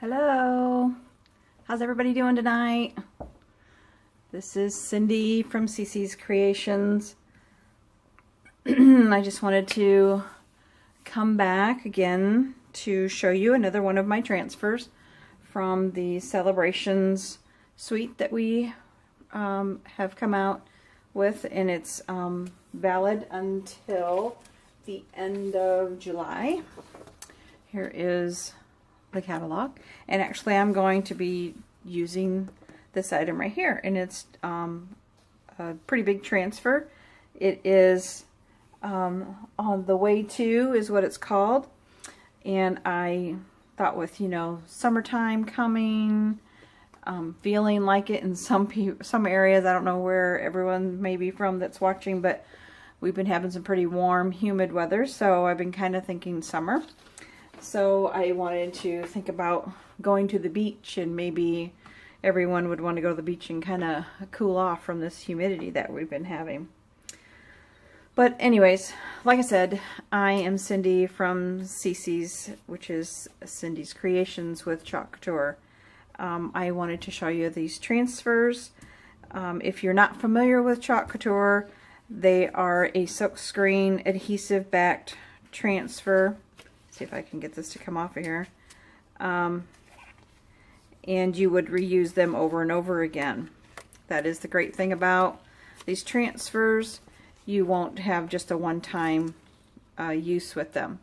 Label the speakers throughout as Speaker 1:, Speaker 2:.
Speaker 1: Hello, how's everybody doing tonight? This is Cindy from CC's Creations. I just wanted to come back again to show you another one of my transfers from the Celebrations suite that we have come out with, and it's valid until the end of July. Here is the catalog, and actually I'm going to be using this item right here, and it's a pretty big transfer. It is on the way to is what it's called, and I thought with summertime coming, feeling like it in some areas. I don't know where everyone may be from that's watching, but we've been having some pretty warm, humid weather, so I've been kind of thinking summer. So I wanted to think about going to the beach, and maybe everyone would want to go to the beach and kind of cool off from this humidity that we've been having. But anyways, like I said, I am Cindy from CC's, which is Cindy's Creations with Couture. I wanted to show you these transfers. If you're not familiar with Couture, they are a silkscreen adhesive backed transfer. See if I can get this to come off of here. And you would reuse them over and over again. That is the great thing about these transfers. You won't have just a one-time use with them.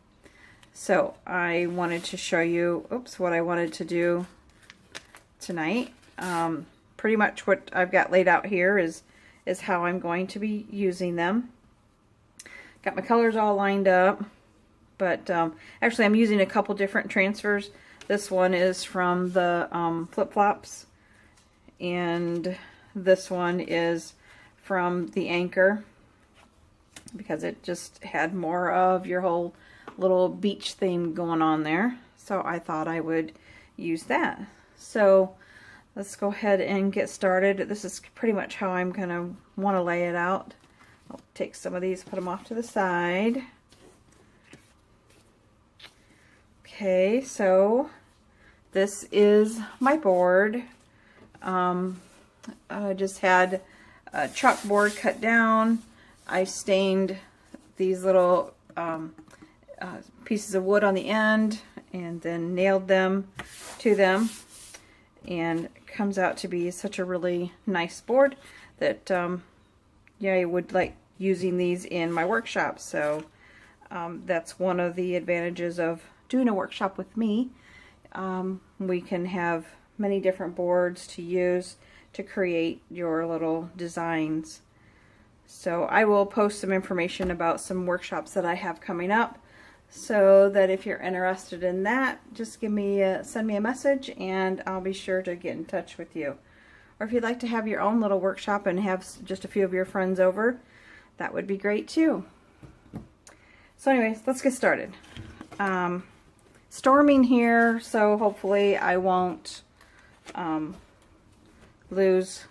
Speaker 1: So I wanted to show you, what I wanted to do tonight. Pretty much what I've got laid out here is how I'm going to be using them. Got my colors all lined up. But actually I'm using a couple different transfers. This one is from the flip-flops, and this one is from the Anchor, because it just had more of your whole little beach theme going on there. So I thought I would use that. So let's go ahead and get started. This is pretty much how I'm going to want to lay it out. I'll take some of these, put them off to the side. Okay, so this is my board. I just had a chalkboard cut down. I stained these little pieces of wood on the end and then nailed them to them, and it comes out to be such a really nice board that yeah, I would like using these in my workshop. So that's one of the advantages of doing a workshop with me. We can have many different boards to use to create your little designs. So I will post some information about some workshops that I have coming up, so that if you're interested in that, just send me a message and I'll be sure to get in touch with you. Or if you'd like to have your own little workshop and have just a few of your friends over, that would be great too. So anyways, let's get started. Storming here, so hopefully I won't lose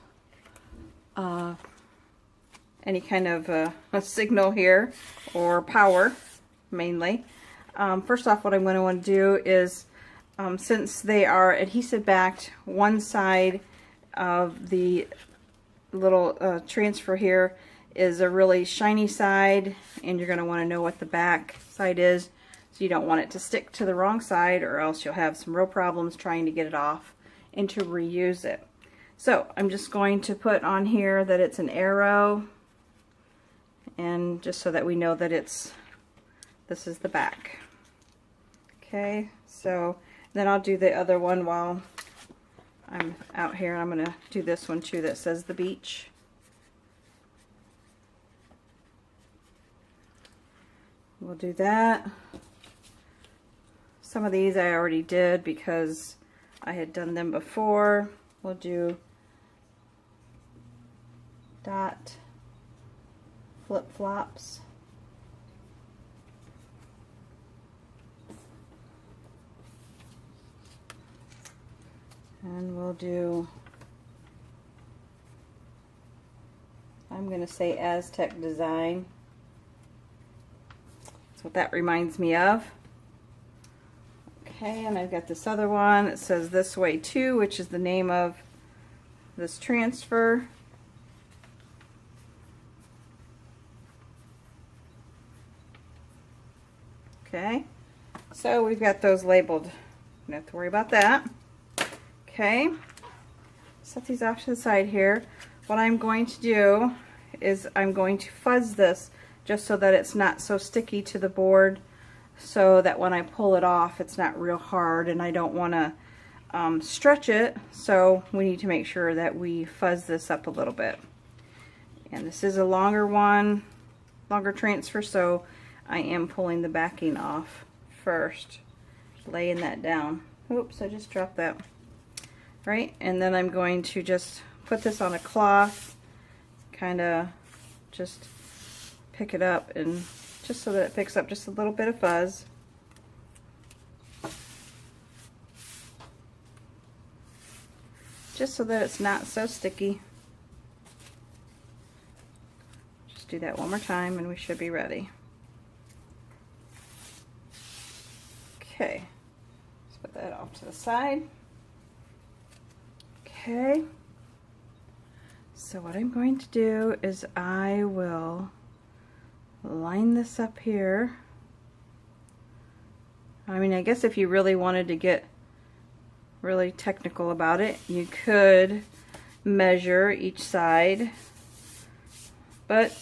Speaker 1: any kind of a signal here, or power mainly. First off, what I'm going to want to do is, since they are adhesive backed, one side of the little transfer here is a really shiny side, and you're going to want to know what the back side is. So you don't want it to stick to the wrong side, or else you'll have some real problems trying to get it off and to reuse it. So I'm just going to put on here that it's an arrow, and just so that we know that this is the back. Okay, so then I'll do the other one while I'm out here. I'm going to do this one too that says the beach. We'll do that. Some of these I already did because I had done them before. We'll do dot flip-flops. And we'll do, I'm going to say Aztec design. That's what that reminds me of. Okay, and I've got this other one. It says This Way Too, which is the name of this transfer. Okay, so we've got those labeled. Don't have to worry about that. Okay, set these off to the side here. What I'm going to do is I'm going to fuzz this just so that it's not so sticky to the board, so that when I pull it off it's not real hard, and I don't want to stretch it, so we need to make sure that we fuzz this up a little bit. And this is a longer one, longer transfer, so I am pulling the backing off first, laying that down. Oops, I just dropped that. Right, and then I'm going to just put this on a cloth, kind of just pick it up, and just so that it picks up just a little bit of fuzz. Just so that it's not so sticky. Just do that one more time and we should be ready. Okay, let's put that off to the side. Okay, so what I'm going to do is I will line this up here. I mean, I guess if you really wanted to get really technical about it, you could measure each side, but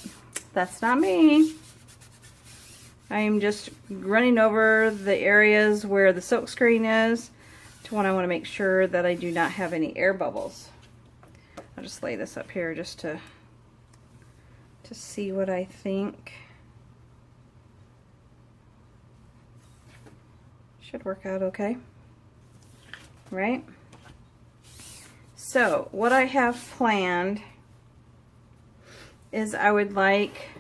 Speaker 1: that's not me. I am just running over the areas where the silk screen is to when I want to make sure that I do not have any air bubbles. I'll just lay this up here just to see what I think. Should work out okay, right? So what I have planned is I would like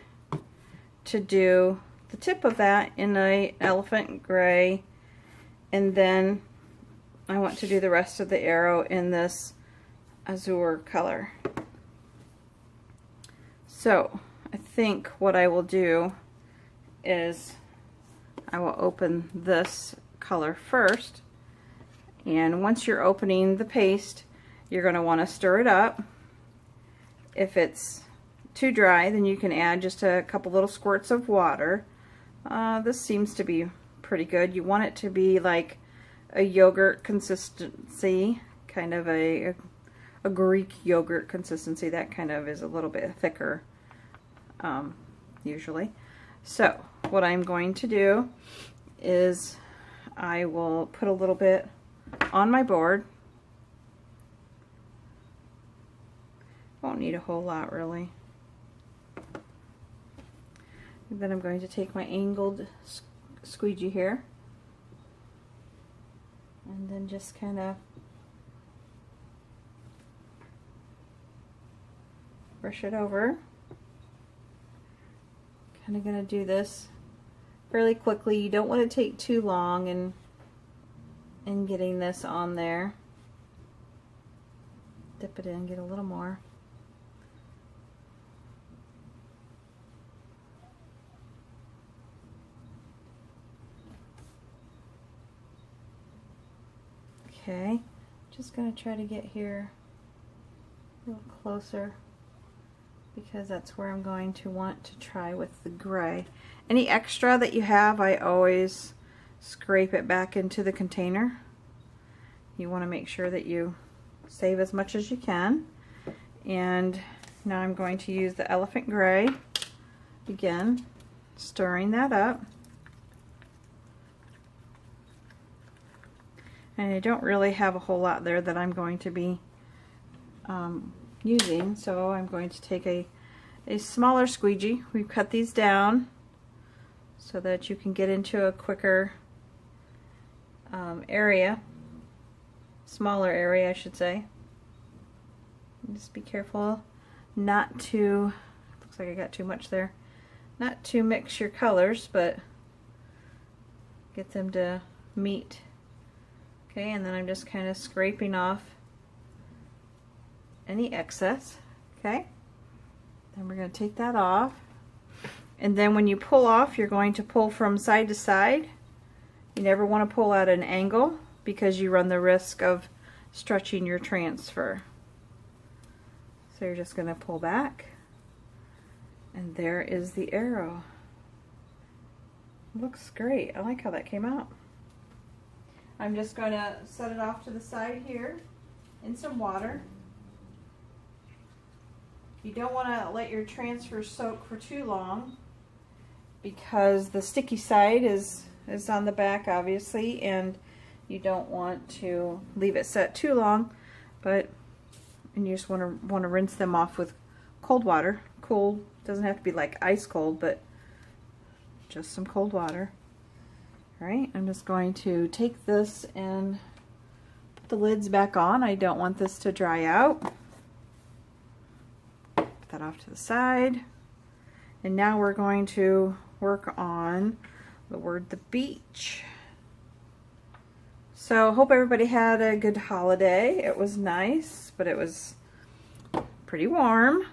Speaker 1: to do the tip of that in a elephant gray, and then I want to do the rest of the arrow in this azure color. So I think what I will do is I will open this color first, and once you're opening the paste, you're going to want to stir it up. If it's too dry, then you can add just a couple little squirts of water. This seems to be pretty good. You want it to be like a yogurt consistency, kind of a Greek yogurt consistency. That kind of is a little bit thicker usually. So what I'm going to do is I will put a little bit on my board. Won't need a whole lot really. And then I'm going to take my angled squeegee here and then just kind of brush it over. Kind of going to do this fairly quickly. You don't want to take too long in getting this on there. Dip it in, get a little more. Okay, just going to try to get here a little closer because that's where I'm going to want to try with the gray. Any extra that you have, I always scrape it back into the container. You want to make sure that you save as much as you can. And now I'm going to use the elephant gray again, stirring that up. And I don't really have a whole lot there that I'm going to be using, so I'm going to take a smaller squeegee. We've cut these down so that you can get into a quicker area, smaller area I should say. And just be careful not to, looks like I got too much there, not to mix your colors, but get them to meet. Okay, and then I'm just kind of scraping off any excess. Okay, then we're going to take that off, and then when you pull off, you're going to pull from side to side You never want to pull at an angle because you run the risk of stretching your transfer. So you're just going to pull back, and there is the arrow. Looks great. I like how that came out. I'm just going to set it off to the side here in some water. You don't want to let your transfer soak for too long because the sticky side is on the back, obviously, and you don't want to leave it set too long, and you just want to rinse them off with cold water. Cold, doesn't have to be like ice cold, but just some cold water. All right, I'm just going to take this and put the lids back on. I don't want this to dry out. Put that off to the side. And now we're going to work on the word the beach. So hope everybody had a good holiday. It was nice, but it was pretty warm,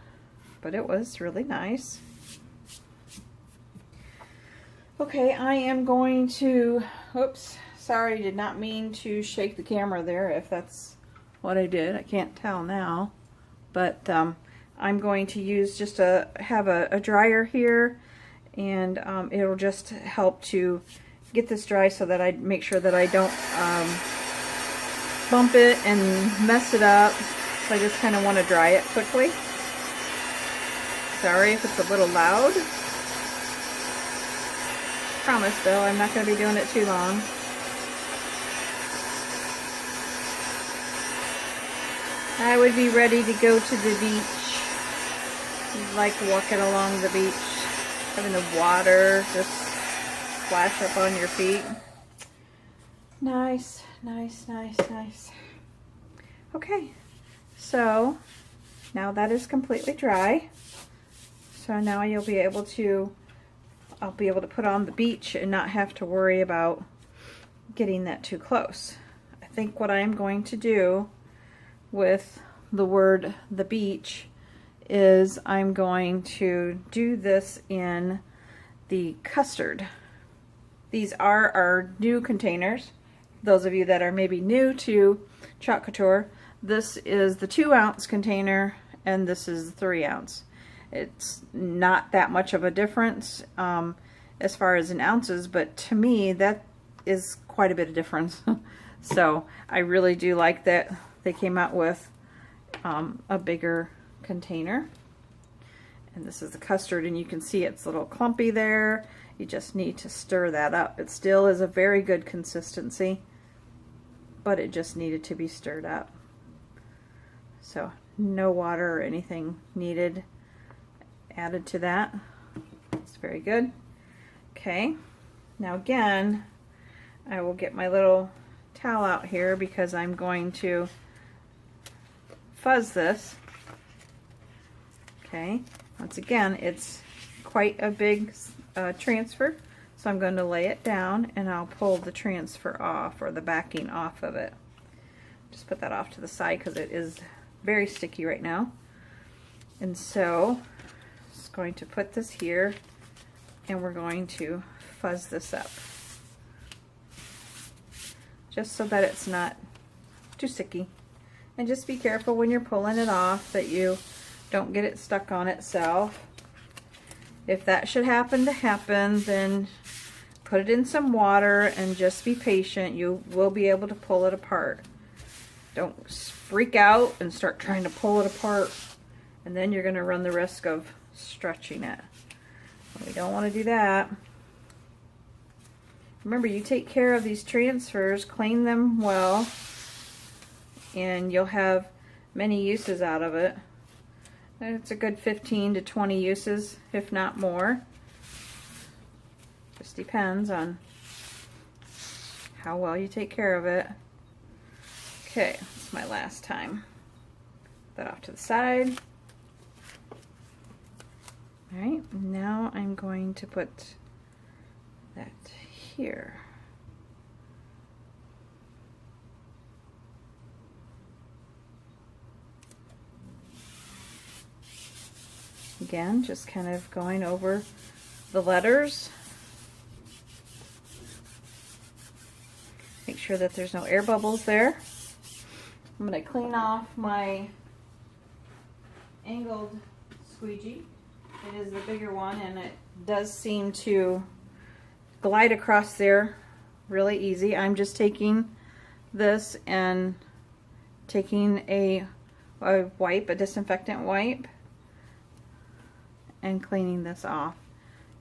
Speaker 1: but it was really nice. Okay, I am going to, oops, sorry, did not mean to shake the camera there if that's what I did. I can't tell now, but I'm going to use just have a dryer here, and it'll just help to get this dry so that I make sure that I don't bump it and mess it up. So I just kind of want to dry it quickly. Sorry if it's a little loud. Promise though, I'm not going to be doing it too long. I would be ready to go to the beach. Like walking along the beach, having the water just splash up on your feet. Nice, nice, nice, nice. Okay, so now that is completely dry. So now I'll be able to put on the beach and not have to worry about getting that too close. I think what I'm going to do with the word the beach is I'm going to do this in the custard. These are our new containers. Those of you that are maybe new to Chalk Couture, this is the 2-ounce container and this is the 3-ounce. It's not that much of a difference as far as in ounces, but to me that is quite a bit of difference. So I really do like that they came out with a bigger container. And this is the custard, and you can see it's a little clumpy there. You just need to stir that up. It still is a very good consistency, but it just needed to be stirred up. So no water or anything needed added to that. It's very good. Okay, now again, I will get my little towel out here because I'm going to fuzz this. Okay, once again, it's quite a big transfer, so I'm going to lay it down and I'll pull the transfer off, or the backing off of it. Just put that off to the side because it is very sticky right now. And so I'm just going to put this here and we're going to fuzz this up just so that it's not too sticky. And just be careful when you're pulling it off that you don't get it stuck on itself. If that should happen to happen, then put it in some water and just be patient. You will be able to pull it apart. Don't freak out and start trying to pull it apart, and then you're going to run the risk of stretching it. We don't want to do that. Remember, you take care of these transfers, clean them well, and you'll have many uses out of it. It's a good 15 to 20 uses, if not more. Just depends on how well you take care of it. Okay, that's my last time. Put that off to the side. Alright, now I'm going to put that here. Again, just kind of going over the letters. Make sure that there's no air bubbles there. I'm going to clean off my angled squeegee. It is the bigger one, and it does seem to glide across there really easy. I'm just taking this and taking a wipe, a disinfectant wipe, and cleaning this off.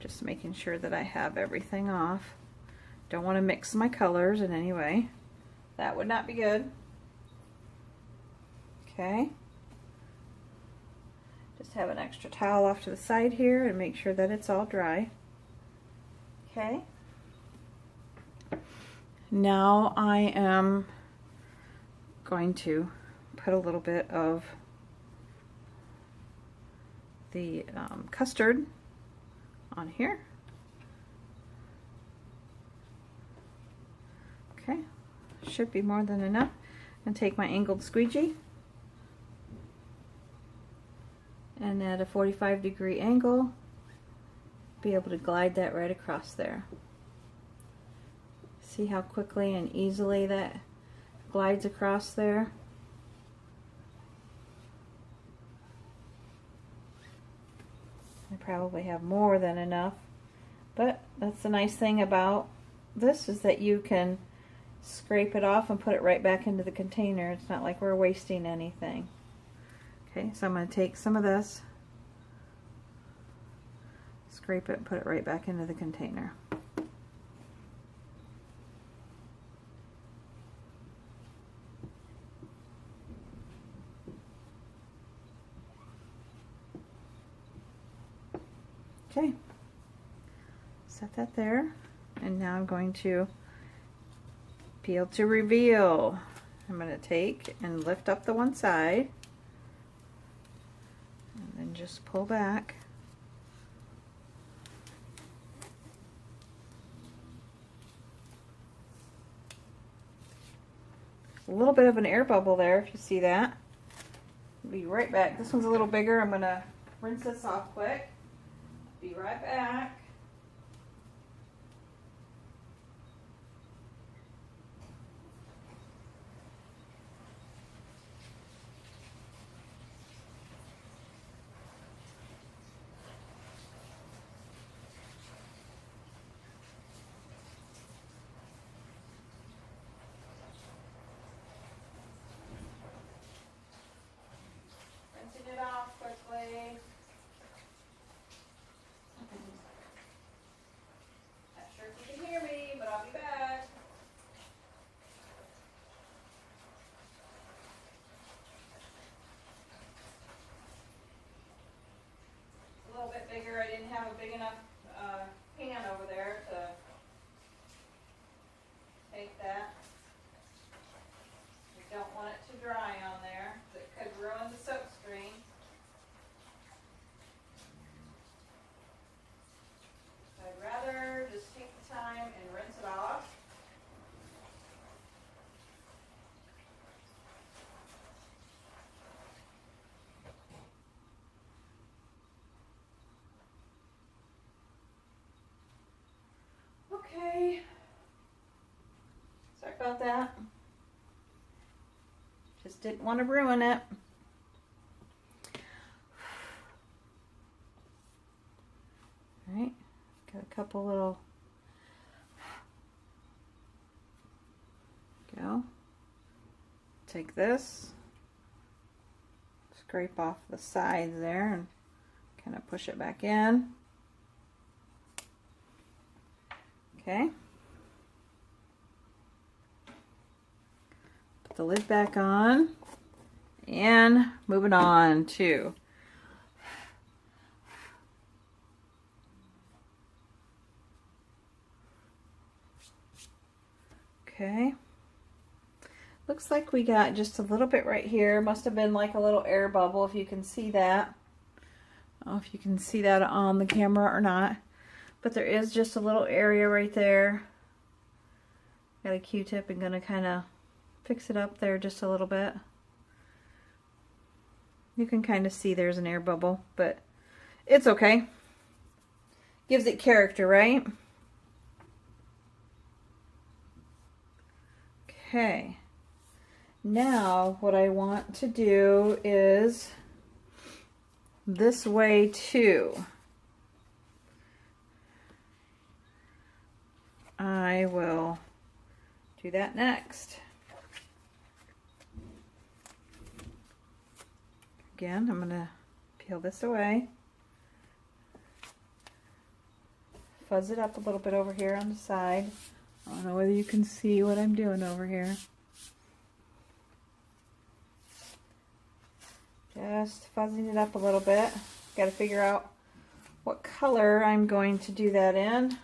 Speaker 1: Just making sure that I have everything off. Don't want to mix my colors in any way. That would not be good. Okay. Just have an extra towel off to the side here and make sure that it's all dry. Okay. Now I am going to put a little bit of the custard on here. Okay, should be more than enough. And take my angled squeegee and at a 45-degree angle, be able to glide that right across there. See how quickly and easily that glides across there? I probably have more than enough, but that's the nice thing about this, is that you can scrape it off and put it right back into the container. It's not like we're wasting anything. Okay, so I'm going to take some of this, scrape it, and put it right back into the container. Okay, set that there, and now I'm going to peel to reveal. I'm going to take and lift up the one side, and then just pull back. A little bit of an air bubble there, if you see that. I'll be right back. This one's a little bigger. I'm going to rinse this off quick. Be right back. Rinsing it off quickly. Not sure if you can hear me, but I'll be back. A little bit bigger. I didn't have a big enough pan over there to take that. You don't want it to dry on there. It could ruin the soap screen. So I'd rather just take the time and rinse it off. Okay. Sorry about that. Just didn't want to ruin it. Alright, got a couple little, go. Take this, scrape off the sides there and kind of push it back in. Okay. Put the lid back on and moving on to okay. Looks like we got just a little bit right here. Must have been like a little air bubble, if you can see that. I don't know if you can see that on the camera or not. But there is just a little area right there. Got a Q-tip and gonna kind of fix it up there just a little bit. You can kind of see there's an air bubble, but it's okay. Gives it character, right? Okay. Now what I want to do is this way too. I will do that next. Again, I'm going to peel this away. Fuzz it up a little bit over here on the side. I don't know whether you can see what I'm doing over here. Just fuzzing it up a little bit. Got to figure out what color I'm going to do that in.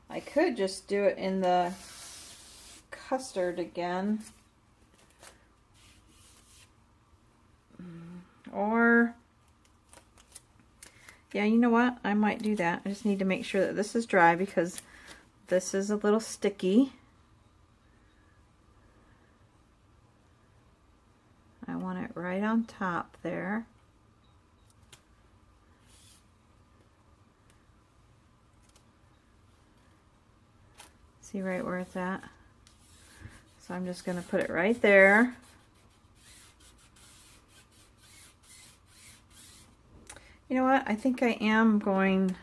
Speaker 1: I could just do it in the custard again. Or, yeah, you know what? I might do that. I just need to make sure that this is dry because this is a little sticky. I want it right on top there. See right where it's at? So I'm just going to put it right there. You know what? I think I am going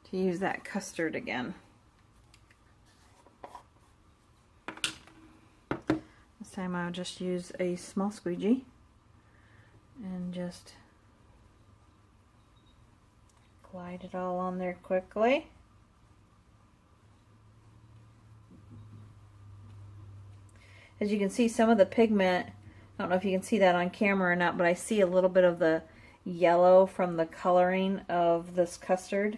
Speaker 1: to use that custard again. This time I'll just use a small squeegee and just glide it all on there quickly. As you can see, some of the pigment, I don't know if you can see that on camera or not, but I see a little bit of the yellow from the coloring of this custard,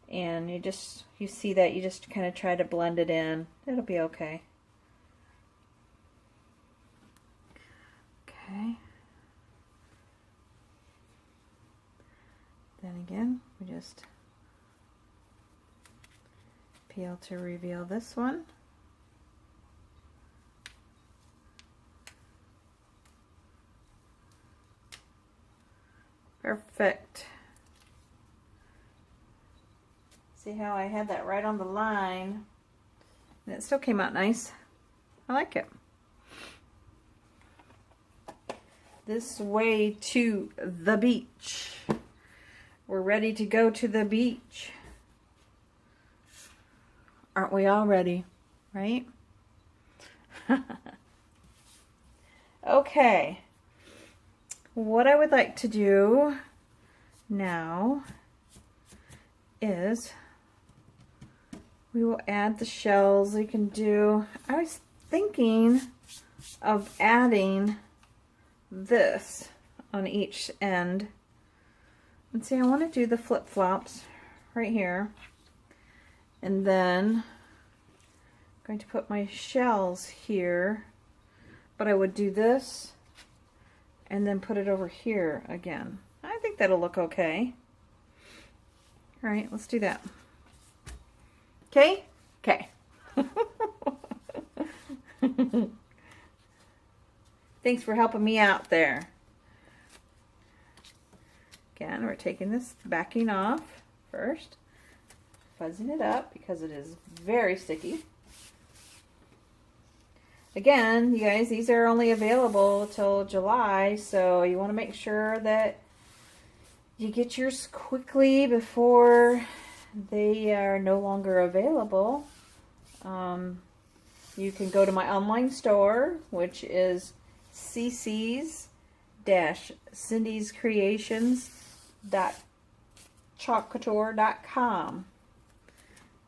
Speaker 1: and you see that, you just kind of try to blend it in. It'll be okay. Okay. Then again, we just peel to reveal this one. Perfect. See how I had that right on the line, and it still came out nice. I like it. This way to the beach. We're ready to go to the beach. Aren't we all ready? Right? Okay. What I would like to do now is we will add the shells. We can do, I was thinking of adding this on each end. And see, I want to do the flip-flops right here. And then I'm going to put my shells here. But I would do this and then put it over here again. I think that'll look okay. All right, let's do that. Okay? Okay. Thanks for helping me out there. Again, we're taking this backing off first, fuzzing it up because it is very sticky. Again, you guys, these are only available till July, so you want to make sure that you get yours quickly before they are no longer available. You can go to my online store, which is cc's-cindyscreations.couture.com.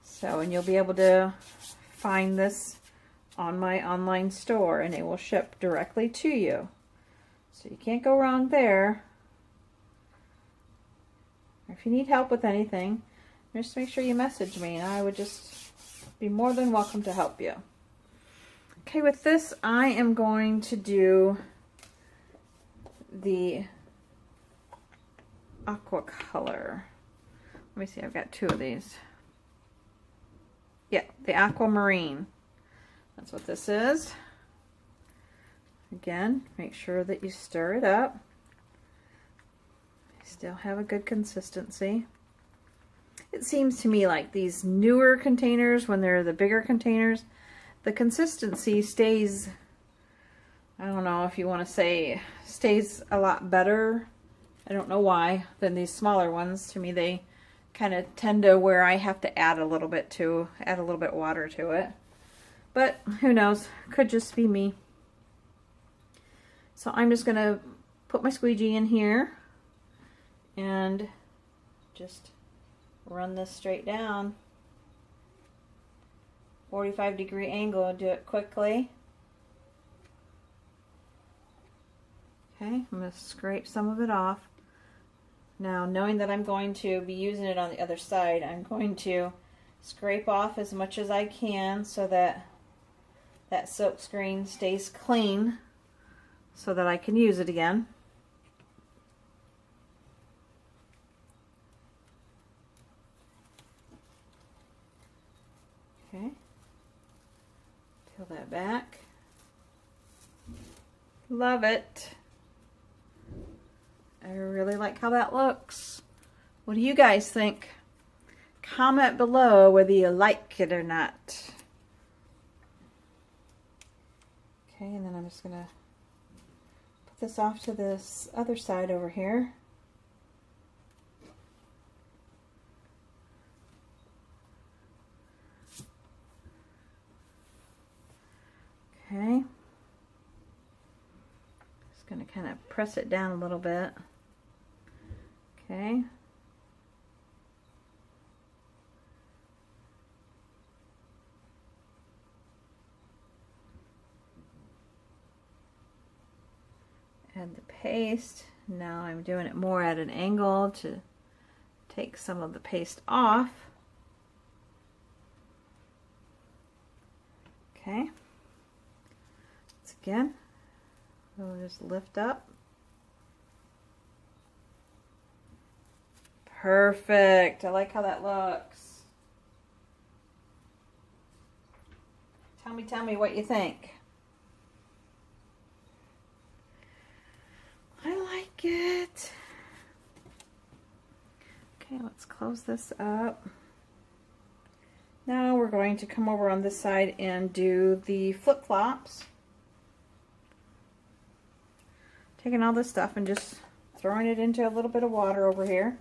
Speaker 1: So, and you'll be able to find this on my online store, and it will ship directly to you. So you can't go wrong there. If you need help with anything, just make sure you message me, and I would just be more than welcome to help you. Okay, with this, I am going to do the aqua color. Let me see, I've got two of these. Yeah, the aquamarine. That's what this is. Again, make sure that you stir it up. Still have a good consistency. It seems to me like these newer containers, when they're the bigger containers, the consistency stays, I don't know if you want to say, stays a lot better. I don't know why, than these smaller ones. To me, they kind of tend to where I have to add a little bit water to it. But who knows, could just be me. So I'm just gonna put my squeegee in here and just run this straight down. 45-degree angle, do it quickly. Okay, I'm gonna scrape some of it off. Now, knowing that I'm going to be using it on the other side, I'm going to scrape off as much as I can so that that silk screen stays clean so that I can use it again. Okay, peel that back. Love it. I really like how that looks. What do you guys think? Comment below whether you like it or not. Okay, and then I'm just gonna put this off to this other side over here. Okay. Just gonna kind of press it down a little bit. Okay. Add the paste. Now I'm doing it more at an angle to take some of the paste off. Okay. Once again, we'll just lift up. Perfect. I like how that looks. Tell me what you think. I like it. Okay, let's close this up. Now we're going to come over on this side and do the flip-flops. Taking all this stuff and just throwing it into a little bit of water over here.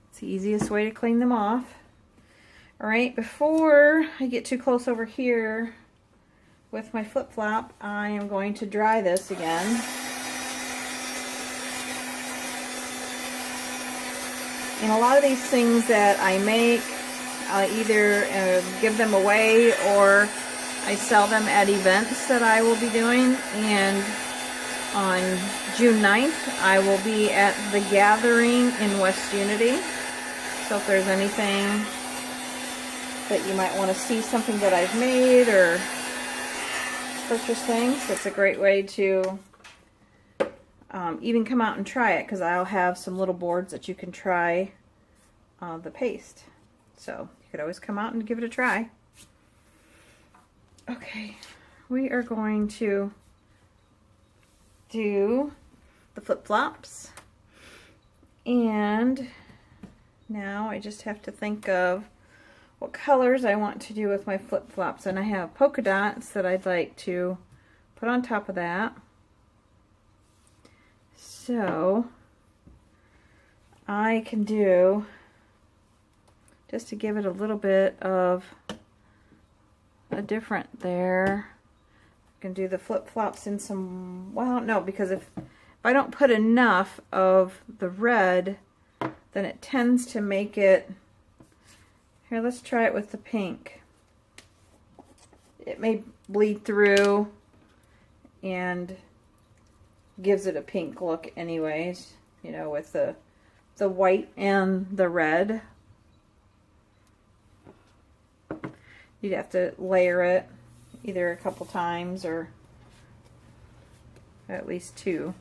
Speaker 1: It's the easiest way to clean them off. Alright, before I get too close over here with my flip-flop, I am going to dry this again. And a lot of these things that I make, I either give them away or I sell them at events that I will be doing. And on June 9th, I will be at the Gathering in West Unity. So if there's anything that you might want to see, something that I've made or purchase things, that's a great way to even come out and try it, because I'll have some little boards that you can try the paste. So you could always come out and give it a try. Okay, we are going to do the flip-flops, and now I just have to think of what colors I want to do with my flip-flops. And I have polka dots that I'd like to put on top of that. So I can do, just to give it a little bit of a different there, I can do the flip-flops in some, well, no, because if I don't put enough of the red, then it tends to make it, here, let's try it with the pink. It may bleed through and gives it a pink look anyways, you know, with the white and the red. You'd have to layer it either a couple times or at least two.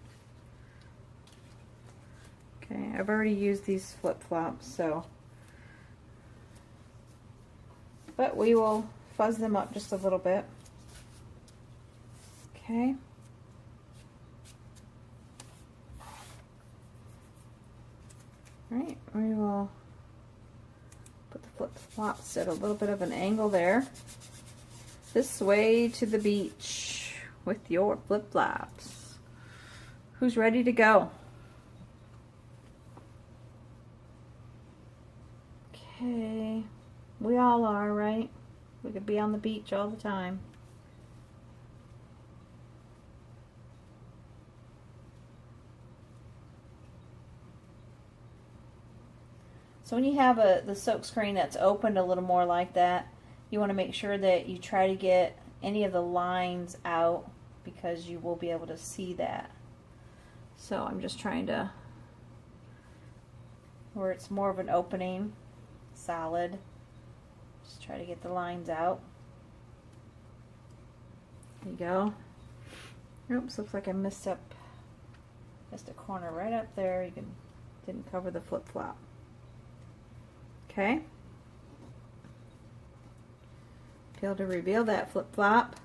Speaker 1: Okay, I've already used these flip-flops, so, but we will fuzz them up just a little bit. Okay. Right, we will flip-flops at a little bit of an angle there. This way to the beach with your flip-flops. Who's ready to go? Okay, we all are, right? We could be on the beach all the time. So when you have the silk screen that's opened a little more like that, you want to make sure that you try to get any of the lines out because you will be able to see that. So I'm just trying to, where it's more of an opening, solid, just try to get the lines out. There you go. Oops, looks like I missed a corner right up there. You didn't cover the flip-flop. Okay. Be able to reveal that flip-flop.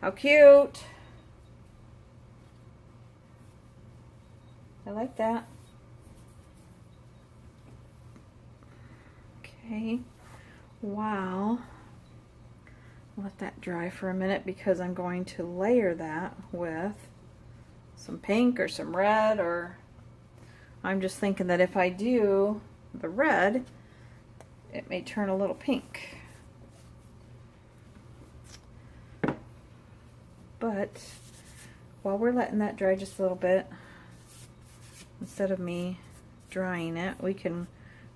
Speaker 1: How cute! I like that. Okay. Wow. Let that dry for a minute because I'm going to layer that with some pink or some red, or I'm just thinking that if I do the red, it may turn a little pink. But while we're letting that dry just a little bit, instead of me drying it, we can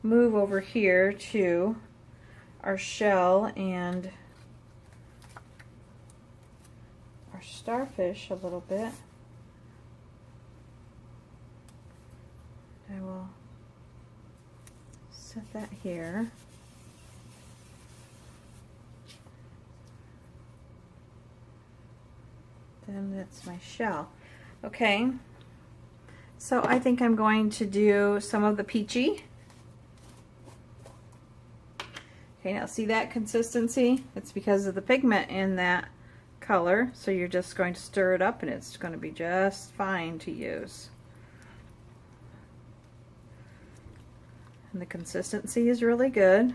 Speaker 1: move over here to our shell and our starfish a little bit. I will set that here. Then that's my shell. Okay, so I think I'm going to do some of the peachy. Okay, now see that consistency? It's because of the pigment in that color, so you're just going to stir it up and it's going to be just fine to use. And the consistency is really good.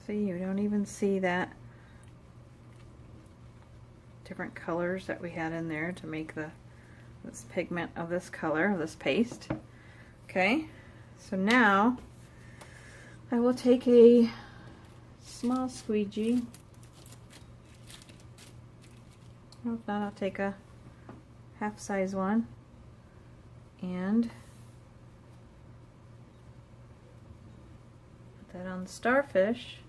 Speaker 1: See, you don't even see that different colors that we had in there to make this pigment of this color, this paste. Okay, so now I will take a small squeegee. Or if not, I'll take a half size one and put that on the starfish.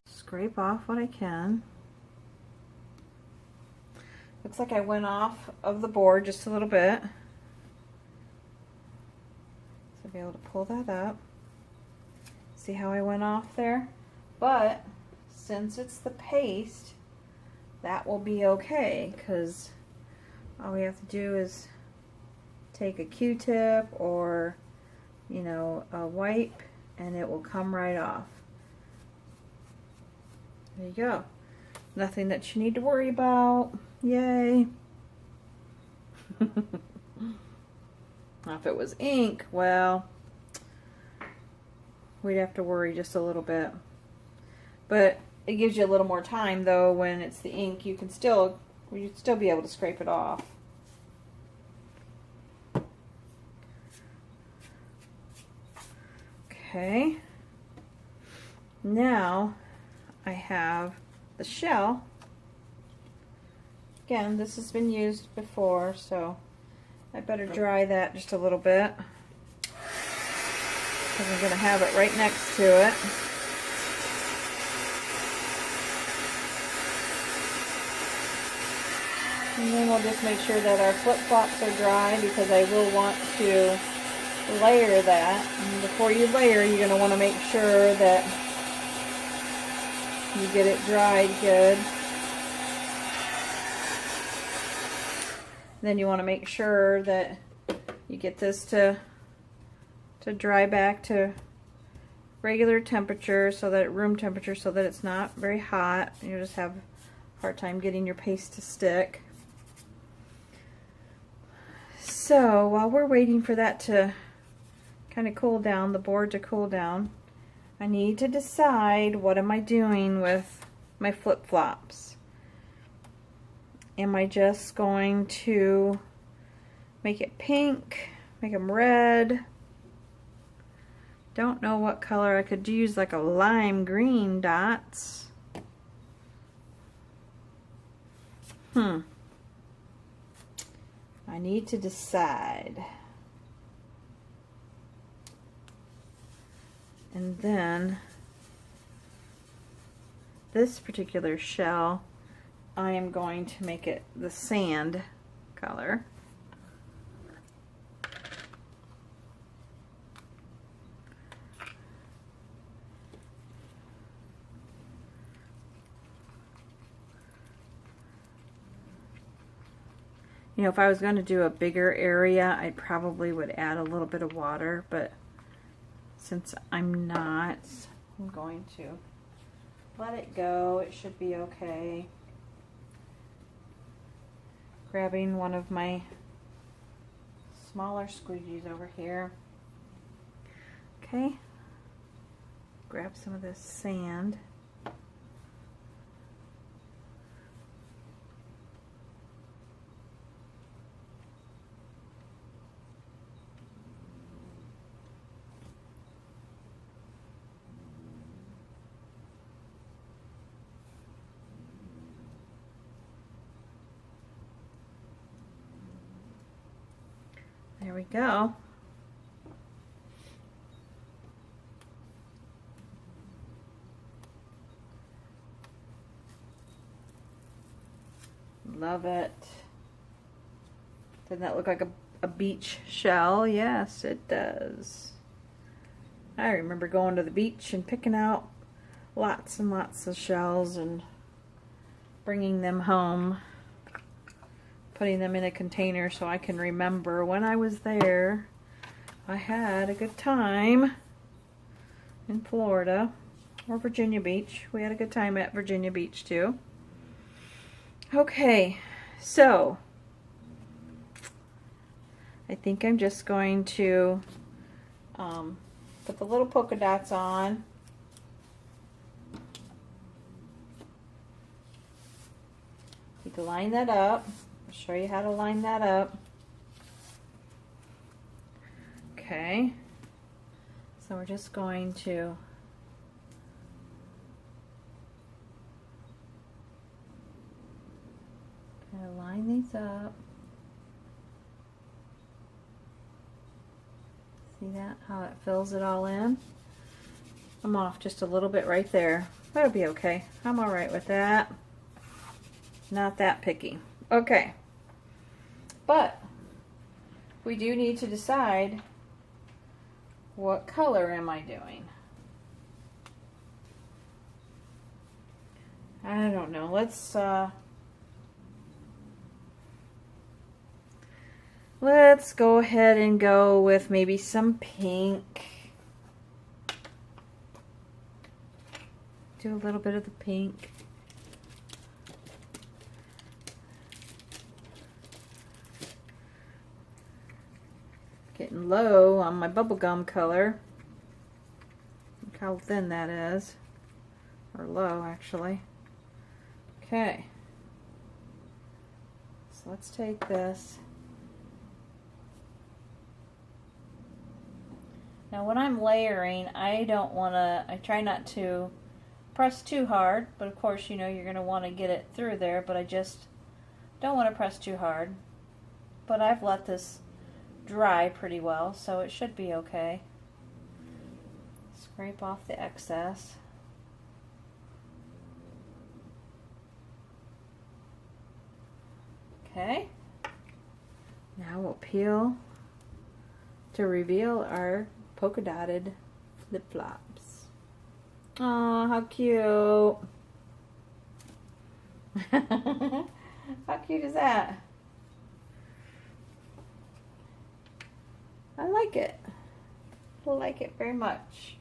Speaker 1: Scrape off what I can. Looks like I went off of the board just a little bit. So I'll be able to pull that up. See how I went off there? But since it's the paste, that will be okay, because all we have to do is take a Q-tip or, you know, a wipe, and it will come right off. There you go. Nothing that you need to worry about. Yay. Now if it was ink, well, we'd have to worry just a little bit. But it gives you a little more time, though. When it's the ink, you'd still be able to scrape it off. Okay. Now I have the shell. Again, this has been used before, so I better dry that just a little bit, because I'm going to have it right next to it. And then we'll just make sure that our flip-flops are dry, because I will want to layer that. And before you layer, you're going to want to make sure that you get it dried good. Then you want to make sure that you get this to dry back to regular temperature, so that room temperature, so that it's not very hot. You just have hard time getting your paste to stick. So while we're waiting for that to kind of cool down, the board to cool down, I need to decide what am I doing with my flip-flops. Am I just going to make it pink, make them red? Don't know what color. I could use like a lime green dots. I need to decide. And then this particular shell, I am going to make it the sand color. You know, if I was going to do a bigger area, I probably would add a little bit of water, but since I'm not, I'm going to let it go. It should be okay. Grabbing one of my smaller squeegees over here. Okay. Grab some of this sand. There we go. Love it. Doesn't that look like a beach shell? Yes, it does. I remember going to the beach and picking out lots and lots of shells and bringing them home, putting them in a container so I can remember when I was there. I had a good time in Florida or Virginia Beach. We had a good time at Virginia Beach too. Okay, so I think I'm just going to put the little polka dots on. Need to line that up. I'll show you how to line that up. Okay, so we're just going to kind of line these up. See that, how it fills it all in? I'm off just a little bit right there. That'll be okay. I'm all right with that. Not that picky. Okay. But we do need to decide, what color am I doing? I don't know. Let's go ahead and go with maybe some pink. Do a little bit of the pink. Getting low on my bubblegum color. Look how thin that is. Or low, actually. Okay. So let's take this. Now when I'm layering, I try not to press too hard, but of course, you know, you're going to want to get it through there, but I just don't want to press too hard. But I've let this dry pretty well, so it should be okay. Scrape off the excess. Okay. Now we'll peel to reveal our polka dotted lip flops. Oh, how cute. How cute is that? I like it. I like it very much.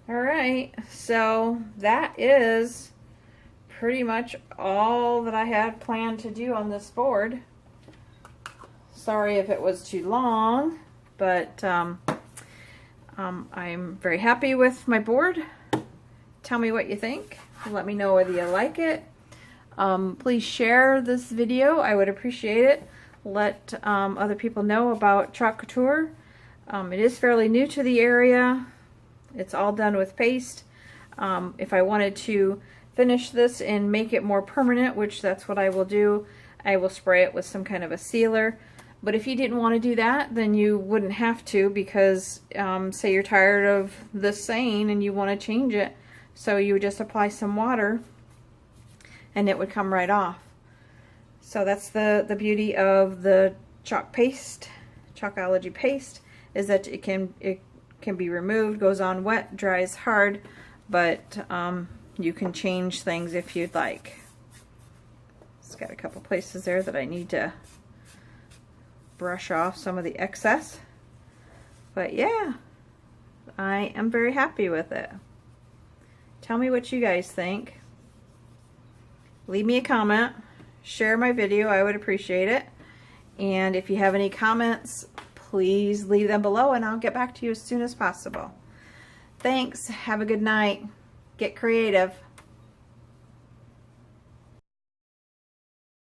Speaker 1: Alright, so that is pretty much all that I had planned to do on this board. Sorry if it was too long, but I'm very happy with my board. Tell me what you think. Let me know whether you like it. Please share this video. I would appreciate it. Let other people know about Chalk Couture. It is fairly new to the area. It's all done with paste. If I wanted to finish this and make it more permanent, which that's what I will do, I will spray it with some kind of a sealer. But if you didn't want to do that, then you wouldn't have to, because say you're tired of this saying and you want to change it, so you would just apply some water and it would come right off. So that's the beauty of the chalk paste, Chalkology paste, is that it can be removed, goes on wet, dries hard, but you can change things if you'd like. It's got a couple places there that I need to brush off some of the excess, but yeah, I am very happy with it. Tell me what you guys think. Leave me a comment, share my video, I would appreciate it, and if you have any comments, please leave them below and I'll get back to you as soon as possible. Thanks, have a good night, get creative.